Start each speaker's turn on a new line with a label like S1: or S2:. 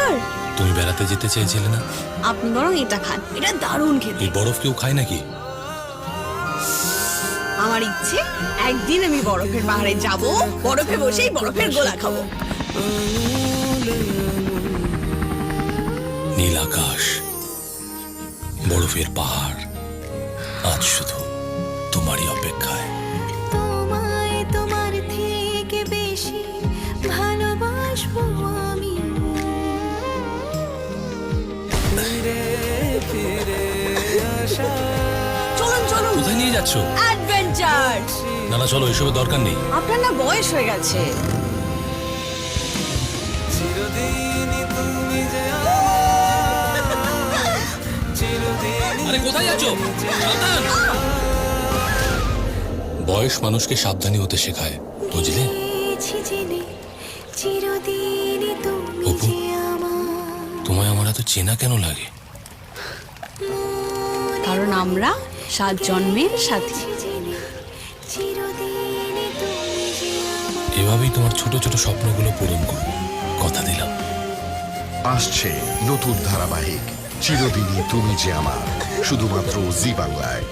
S1: Adventure.
S2: তুমি বেড়াতে যেতে চেয়েছিলে না?
S1: আপনি বরং এটা খান, এটা দারুণ খেতে।
S2: এই বরফ কেউ খায় নাকি?
S1: আমার ইচ্ছে একদিন আমি বরফের পাহাড়ে যাব, বরফে বসেই বরফের গোলা খাবো।
S2: নীল আকাশ, বরফের পাহাড়, আজ শুধু তোমারই অপেক্ষায়।
S3: তোমায় তোমার থেকে বেশি ভালোবাসবো আমি।
S1: চলুন চলুন,
S2: কোথায় নিয়ে যাচ্ছ?
S1: অ্যাডভেঞ্চার।
S2: না না, চলো, এসবের দরকার নেই।
S1: আপনার না বয়স হয়ে গেছে।
S2: আরে কোথায় যাচ্ছ? সাবধান! বয়স মানুষকে সাবধানী হতে শেখায়, বুঝলে?
S3: পেয়েছি জেনে চিরদিনই তুমি
S2: অপু,
S3: যে আমার।
S2: তোমায় আমার এত চেনা কেন লাগে?
S1: কারণ আমরা 7 জন্মের সাথী।
S3: জেনে চিরদিনই তুমি যে আমার।
S2: এভাবেই তোমার ছোট ছোট স্বপ্নগুলো পূরণ করবো, কথা দিলাম।
S4: আসছে নতুন ধারাবাহিক চিরদিনই তুমি যে আমার, শুধুমাত্র জি বাংলায়।